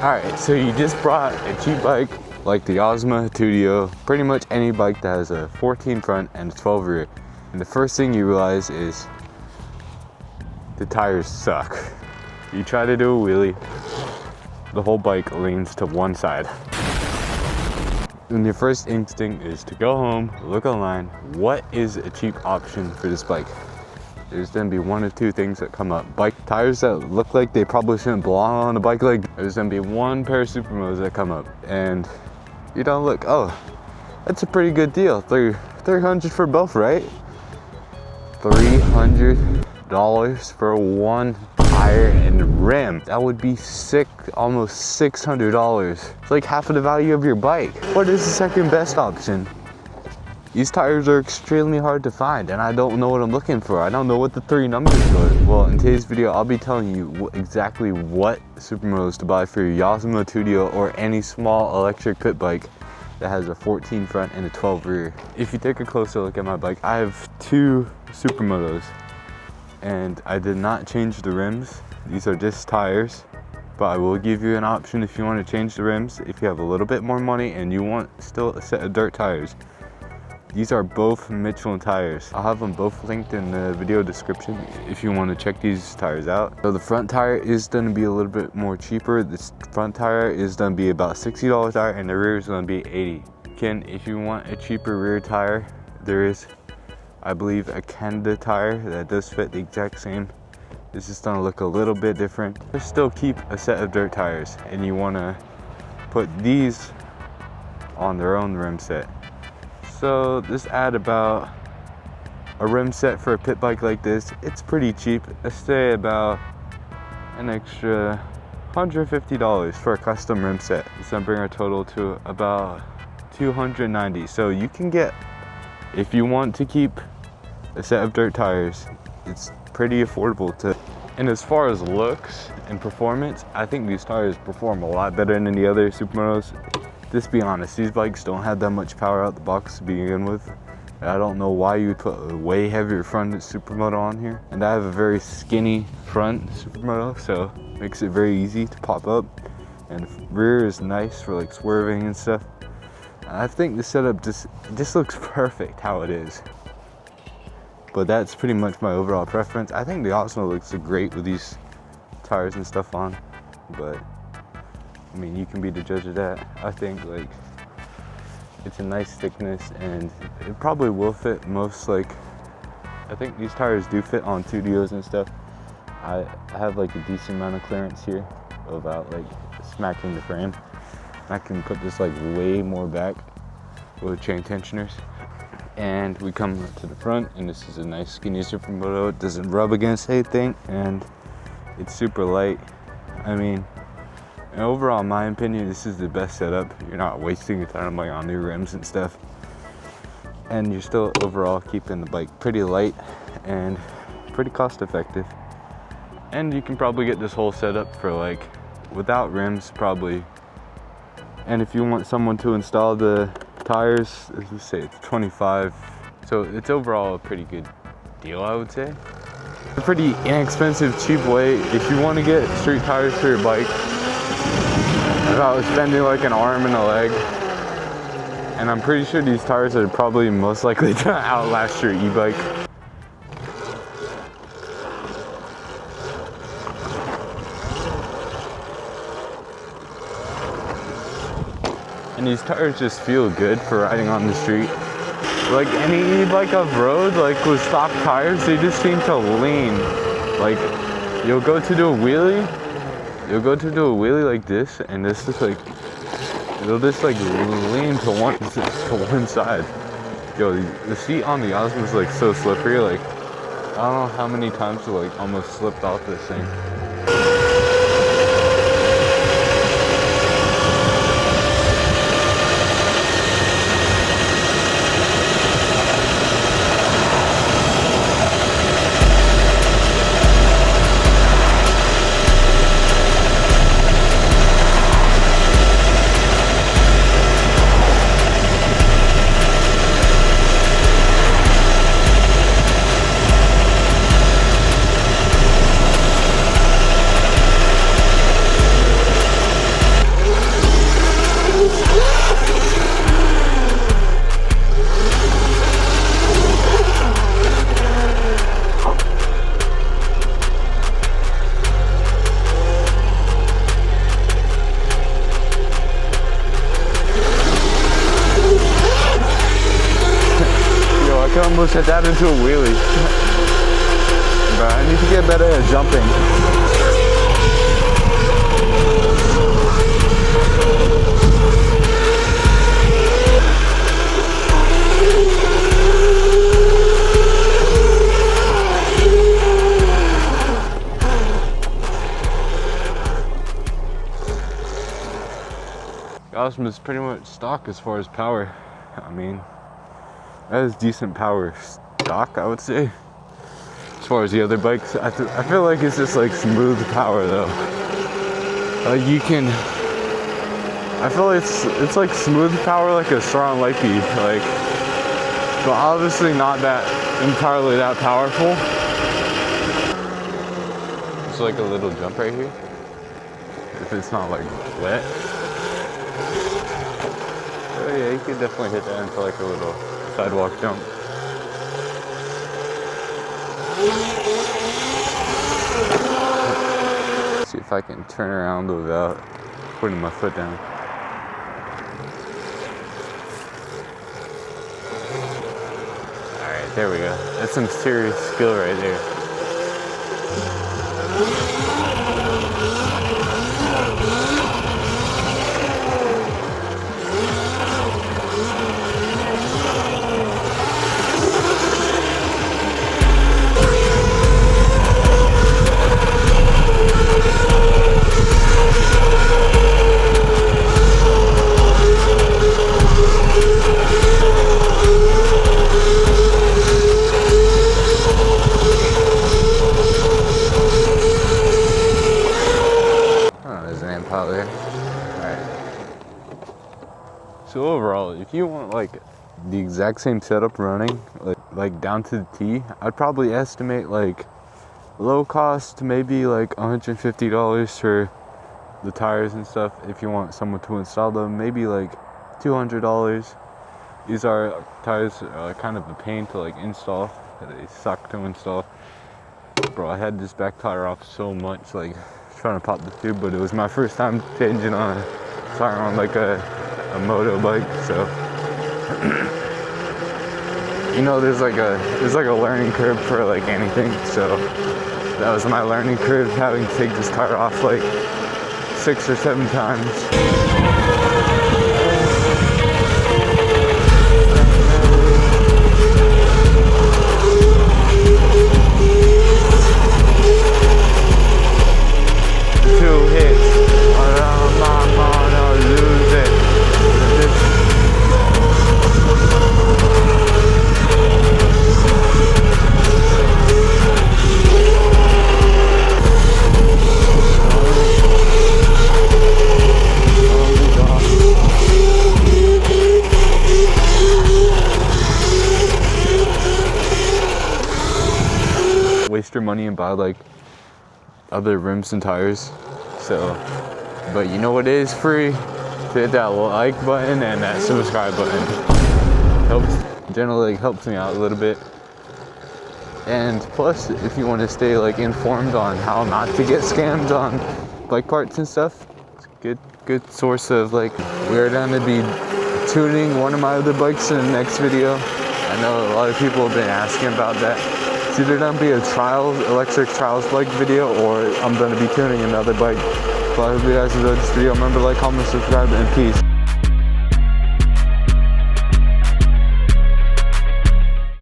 Alright, so you just brought a cheap bike like the Yozma, Tuttio, pretty much any bike that has a 14 front and a 12 rear. And the first thing you realize is the tires suck. You try to do a wheelie, the whole bike leans to one side. And your first instinct is to go home, look online, what is a cheap option for this bike? There's gonna be one or two things that come up. Bike tires that look like they probably shouldn't belong on a bike. Like there's gonna be one pair of Supermotos that come up, and you don't look, oh, that's a pretty good deal. $300 for both, right? $300 for one tire and rim. That would be sick, almost $600. It's like half of the value of your bike. What is the second best option? These tires are extremely hard to find, and I don't know what I'm looking for. I don't know what the three numbers are. Well, in today's video, I'll be telling you exactly what Supermotos to buy for your Yozma, Tuttio, or any small electric pit bike that has a 14 front and a 12 rear. If you take a closer look at my bike, I have two Supermotos, and I did not change the rims. These are just tires, but I will give you an option if you want to change the rims, if you have a little bit more money and you want still a set of dirt tires. These are both Michelin tires. I'll have them both linked in the video description if you want to check these tires out. So the front tire is going to be a little bit more cheaper. This front tire is going to be about $60 tire, and the rear is going to be $80. Again, if you want a cheaper rear tire, there is, I believe, a Canada tire that does fit the exact same. This is going to look a little bit different. But still keep a set of dirt tires, and you want to put these on their own rim set. So just add about a rim set for a pit bike like this. It's pretty cheap. Let's say about an extra $150 for a custom rim set. It's gonna bring our total to about $290. So you can get, if you want to keep a set of dirt tires, it's pretty affordable to. And as far as looks and performance, I think these tires perform a lot better than the other Supermotos. Just be honest, these bikes don't have that much power out the box to begin with. I don't know why you would put a way heavier front Supermoto on here. And I have a very skinny front Supermoto, so it makes it very easy to pop up. And the rear is nice for like swerving and stuff. I think the setup just looks perfect how it is. But that's pretty much my overall preference. I think the Yozma looks great with these tires and stuff on, but I mean, you can be the judge of that. I think like it's a nice thickness, and it probably will fit most, like, I think these tires do fit on Tuttios and stuff. I have like a decent amount of clearance here without like smacking the frame. I can put this like way more back with chain tensioners. And we come to the front, and this is a nice skinny Supermoto. It doesn't rub against anything, and it's super light. I mean, and overall, in my opinion, this is the best setup. You're not wasting a ton of money on new rims and stuff. And you're still overall keeping the bike pretty light and pretty cost effective. And you can probably get this whole setup for like, without rims probably. And if you want someone to install the tires, let's say it's $25. So it's overall a pretty good deal, I would say. A pretty inexpensive, cheap way if you want to get street tires for your bike. About spending like an arm and a leg, and I'm pretty sure these tires are probably most likely to outlast your e-bike. And these tires just feel good for riding on the street. Like any e-bike I've rode, like with stock tires, they just seem to lean. Like you'll go to do a wheelie like this, and this is like, it'll just like lean to one side. Yo, the seat on the Yozma is like so slippery. Like I don't know how many times I like almost slipped off this thing. could almost hit that into a wheelie. But I need to get better at jumping. Yozma is pretty much stock as far as power. I mean, that is decent power stock, I would say. As far as the other bikes, I feel like it's just like smooth power though. Like you can, I feel like it's like smooth power, like a strong Likey, like, but obviously not that entirely that powerful. It's like a little jump right here, if it's not like wet. Oh yeah, you could definitely hit that into like a little sidewalk jump. See if I can turn around without putting my foot down. Alright, there we go. That's some serious skill right there. So overall, if you want like the exact same setup running, like down to the T, I'd probably estimate like low cost, maybe like $150 for the tires and stuff. If you want someone to install them, maybe like $200. These are tires are kind of a pain to like install. They suck to install. Bro, I had this back tire off so much, like trying to pop the tube, but it was my first time changing on a tire on like a moto bike, so you know there's like a learning curve for like anything. So that was my learning curve, having to take this tire off like 6 or 7 times. Waste your money and buy like other rims and tires. So, but you know what is free? Hit that like button and that subscribe button. Generally helps me out a little bit. And plus, if you want to stay like informed on how not to get scammed on bike parts and stuff, it's a good source of like. We're going to be tuning one of my other bikes in the next video. I know a lot of people have been asking about that. It's either going to be a electric trials bike video, or I'm going to be tuning another bike. So I hope you guys enjoyed this video. Remember to like, comment, subscribe, and peace.